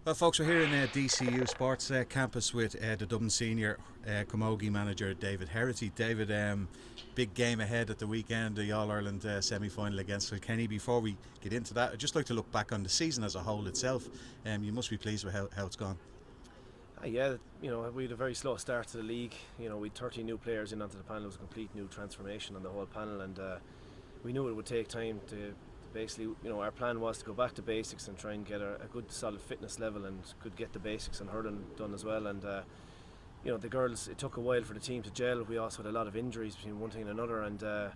Well, folks, we're here in DCU Sports Campus with the Dublin senior Camogie manager David Herity. David, big game ahead at the weekend, the All-Ireland semi-final against Kilkenny. Before we get into that, I'd just like to look back on the season as a whole itself. You must be pleased with how it's gone. Yeah, we had a very slow start to the league. We had 13 new players in onto the panel. It was a complete new transformation on the whole panel, and we knew it would take time to basically, our plan was to go back to basics and try and get a good solid fitness level, and could get the basics and hurling done as well. And the girls, it took a while for the team to gel. We also had a lot of injuries between one thing and another, and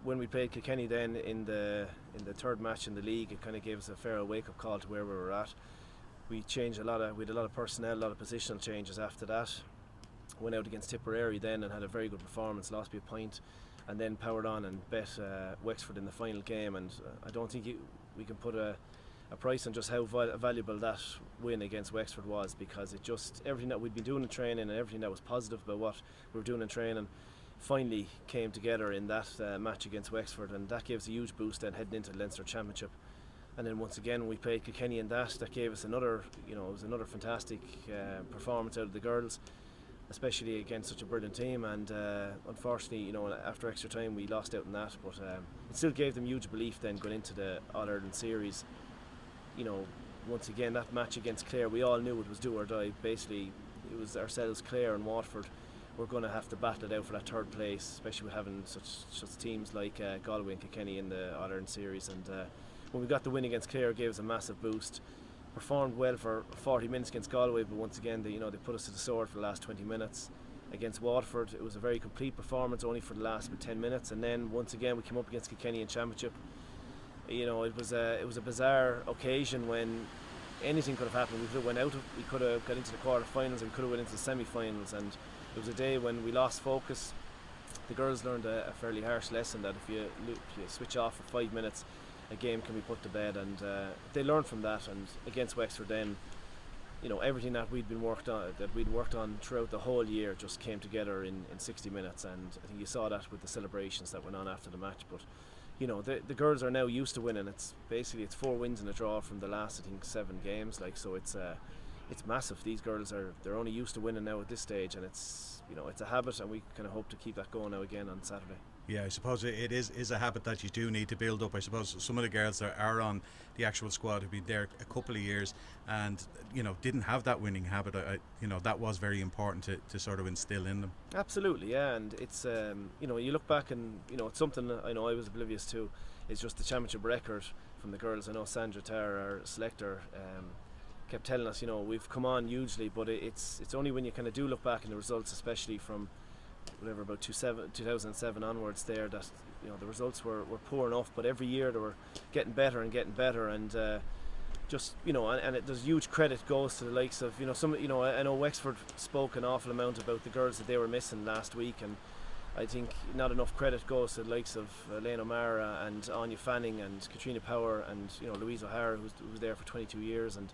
when we played Kilkenny then in the third match in the league, it kind of gave us a fair wake-up call to where we were at. We changed we had a lot of personnel, a lot of positional changes after that. Went out against Tipperary then and had a very good performance, lost by a point, and then powered on and bet Wexford in the final game. And I don't think we can put a price on just how valuable that win against Wexford was, because it just, everything that we'd been doing in training and everything that was positive about what we were doing in training finally came together in that match against Wexford, and that gave us a huge boost then heading into the Leinster Championship. And then once again we played Kilkenny, and that gave us another, it was another fantastic performance out of the girls, especially against such a brilliant team. And unfortunately, after extra time we lost out in that, but it still gave them huge belief then going into the All-Ireland series. Once again, that match against Clare, we all knew it was do or die. Basically, it was ourselves, Clare and Waterford. We're going to have to battle it out for that third place, especially with having such teams like Galway and Kilkenny in the All-Ireland series. And when we got the win against Clare, it gave us a massive boost. Performed well for 40 minutes against Galway, but once again they put us to the sword for the last 20 minutes. Against Waterford, it was a very complete performance, only for the last 10 minutes. And then once again we came up against Kilkenny in Championship. It was a bizarre occasion when anything could have happened. We could have got into the quarterfinals, and we could have went into the semi-finals. And it was a day when we lost focus. The girls learned a fairly harsh lesson that if you switch off for 5 minutes, a game can be put to bed, and they learned from that. And against Wexford then, everything that we'd worked on throughout the whole year just came together in 60 minutes, and I think you saw that with the celebrations that went on after the match. But the girls are now used to winning. It's 4 wins and a draw from the last 7 games, so it's massive. These girls they're only used to winning now at this stage, and it's a habit, and we kind of hope to keep that going now again on Saturday. Yeah, I suppose it is a habit that you do need to build up. I suppose some of the girls that are on the actual squad have been there a couple of years and didn't have that winning habit. That was very important to sort of instill in them. Absolutely, yeah, and it's you look back and it's something I was oblivious to. It's just the championship record from the girls. I know Sandra Tarr, our selector, kept telling us we've come on hugely, but it's only when you kind of do look back in the results, especially from about 2007 onwards there, that the results were poor enough, but every year they were getting better, and there's huge credit goes to the likes of I know Wexford spoke an awful amount about the girls that they were missing last week, and I think not enough credit goes to the likes of Elaine O'Mara and Anya Fanning and Katrina Power and Louise O'Hara, who was there for 22 years, and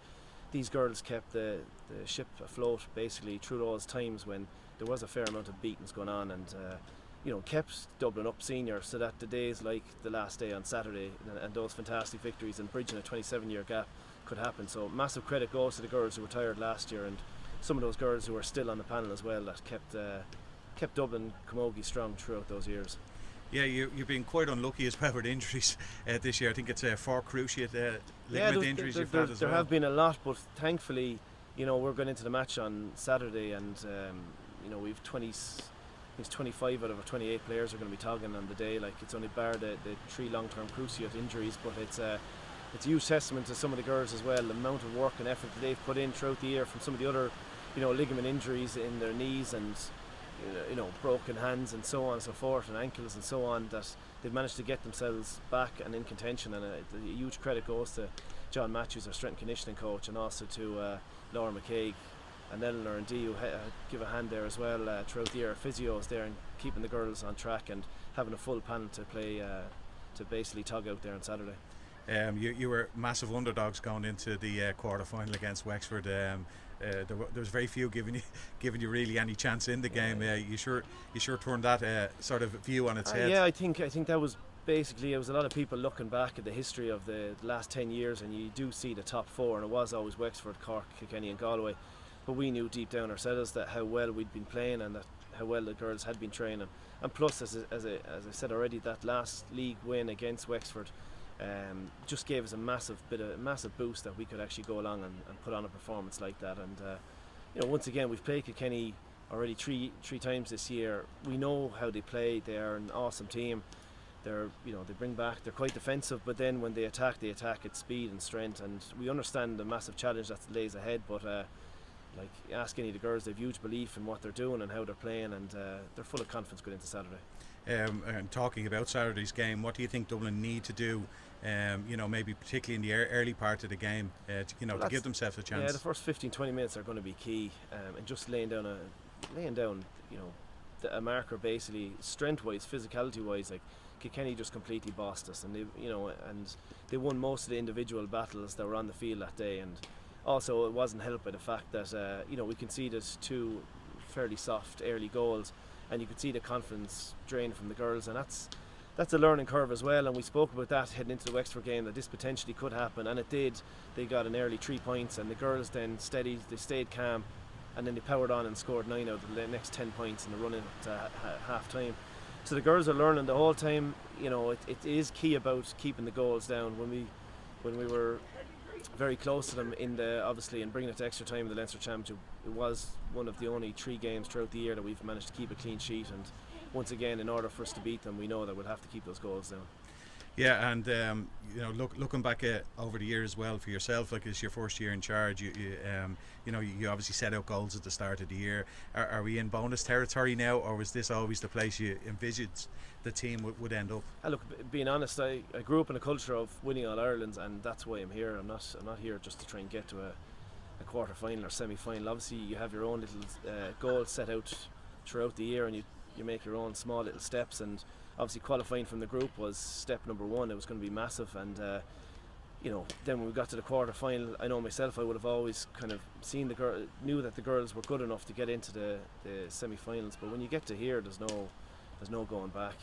these girls kept the ship afloat basically through those times when there was a fair amount of beatings going on, and kept Dublin up senior, so that the days like the last day on Saturday and those fantastic victories and bridging a 27-year gap could happen. So massive credit goes to the girls who retired last year, and some of those girls who are still on the panel as well, that kept Dublin Camogie strong throughout those years. Yeah, you've been quite unlucky as well with injuries this year. I think it's 4 cruciate ligament injuries you've had as well. There have been a lot, but thankfully, we're going into the match on Saturday, and we've 25 out of our 28 players are going to be togging on the day. It's only bar the 3 long-term cruciate injuries, but it's a huge testament to some of the girls as well, the amount of work and effort that they've put in throughout the year, from some of the other ligament injuries in their knees and broken hands and so on and so forth, and ankles and so on, that they've managed to get themselves back and in contention. And a huge credit goes to John Matthews, our strength and conditioning coach, and also to Laura McCaig and Eleanor and Dee, who give a hand there as well throughout the year. Physios there and keeping the girls on track and having a full panel to play to basically tug out there on Saturday. You were massive underdogs going into the quarter final against Wexford. There was very few giving you really any chance in the game. You sure turned that sort of view on its head. Yeah, I think that was basically, it was a lot of people looking back at the history of the last 10 years, and you do see the top four, and it was always Wexford, Cork, Kilkenny and Galway, but we knew deep down ourselves that how well we'd been playing and that how well the girls had been training, and plus as I said already, that last league win against Wexford just gave us a massive boost that we could actually go along and put on a performance like that. And once again, we've played Kilkenny already three times this year. We know how they play. They are an awesome team. They bring back, they're quite defensive, but then when they attack at speed and strength, and we understand the massive challenge that lays ahead, but like, ask any of the girls, they have huge belief in what they're doing and how they're playing, and they're full of confidence going into Saturday. And talking about Saturday's game, what do you think Dublin need to do, maybe particularly in the early part of the game, to give themselves a chance? Yeah, the first 15-20 minutes are going to be key, and just laying down a marker, basically strength-wise, physicality-wise. Like, Kilkenny just completely bossed us, and they won most of the individual battles that were on the field that day, and also it wasn't helped by the fact that we conceded two fairly soft early goals, and you could see the confidence drain from the girls, and that's a learning curve as well. And we spoke about that heading into the Wexford game, that this potentially could happen, and it did. They got an early 3 points, and the girls then steadied, they stayed calm, and then they powered on and scored 9 out of the next 10 points in the run into half time. So the girls are learning the whole time. It is key about keeping the goals down. When we were very close to them in bringing it to extra time in the Leinster Championship, it was one of the only 3 games throughout the year that we've managed to keep a clean sheet, and once again, in order for us to beat them, we know that we'll have to keep those goals down. Yeah, and looking back over the year as well for yourself, like it's your first year in charge, you obviously set out goals at the start of the year. Are we in bonus territory now, or was this always the place you envisaged the team would end up? Look, being honest, I grew up in a culture of winning All Irelands, and that's why I'm here. I'm not here just to try and get to a quarter final or semi final. Obviously, you have your own little goals set out throughout the year, and you make your own small little steps, and obviously qualifying from the group was step number 1. It was going to be massive, and then when we got to the quarter final, I know myself, I would have always kind of knew that the girls were good enough to get into the semi-finals, but when you get to here, there's no going back.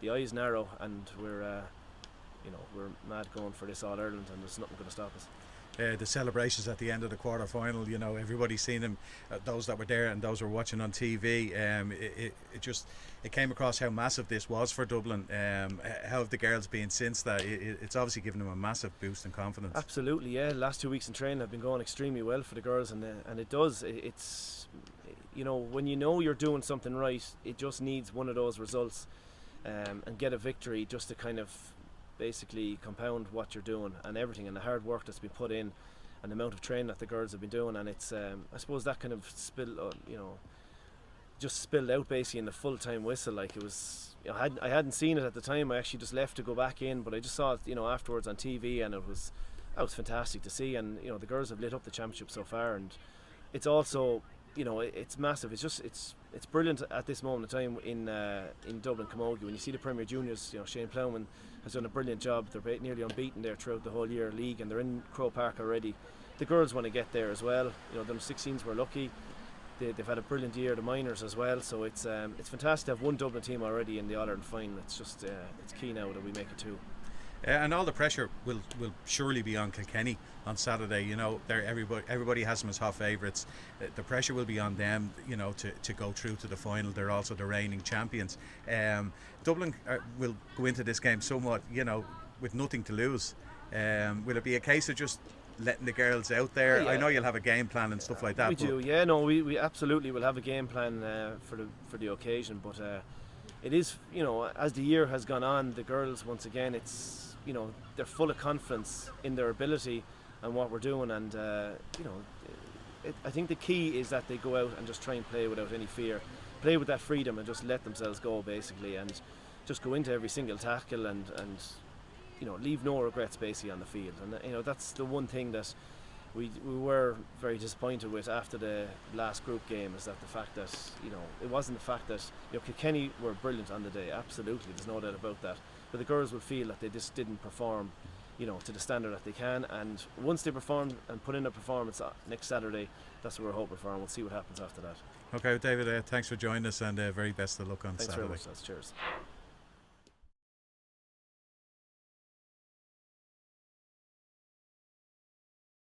The eye is narrow, and we're mad going for this All Ireland, and there's nothing going to stop us. The celebrations at the end of the quarter final, everybody's seen them, those that were there and those who were watching on TV. It came across how massive this was for Dublin. How have the girls been since that? It's obviously given them a massive boost in confidence. Absolutely, yeah. The last 2 weeks in training have been going extremely well for the girls, and it does. It's when you're doing something right, it just needs one of those results and get a victory just to kind of basically compound what you're doing and everything, and the hard work that's been put in and the amount of training that the girls have been doing. And it's I suppose that kind of just spilled out basically in the full-time whistle. Like, it was, I hadn't seen it at the time. I actually just left to go back in, but I just saw it afterwards on TV, and that was fantastic to see. And the girls have lit up the championship so far, and it's also it's massive. It's brilliant at this moment in time in Dublin Camogie. When you see the Premier Juniors, Shane Plowman has done a brilliant job. They're nearly unbeaten there throughout the whole year league, and they're in Croke Park already. The girls want to get there as well. Them 16s were lucky. They've had a brilliant year, the minors as well. So it's fantastic to have one Dublin team already in the All Ireland final. It's just it's key now that we make it 2. And all the pressure will surely be on Kilkenny on Saturday. Everybody has them as hot favourites. The pressure will be on them, to go through to the final. They're also the reigning champions. Dublin will go into this game somewhat, with nothing to lose. Will it be a case of just letting the girls out there? Yeah. I know you'll have a game plan and stuff like that. We do, yeah. No, we absolutely will have a game plan for the occasion. But it is, as the year has gone on, the girls, once again, it's they're full of confidence in their ability and what we're doing, and I think the key is that they go out and just try and play without any fear, play with that freedom, and just let themselves go basically, and just go into every single tackle and leave no regrets basically on the field. And that's the one thing that we were very disappointed with after the last group game is that the fact that it wasn't the fact that Kilkenny were brilliant on the day, absolutely, there's no doubt about that, but the girls would feel that they just didn't perform to the standard that they can, and once they perform and put in a performance next Saturday, that's what we're hoping for, and we'll see what happens after that. Okay, David, thanks for joining us, and very best of luck on Thanks Saturday. very much, cheers.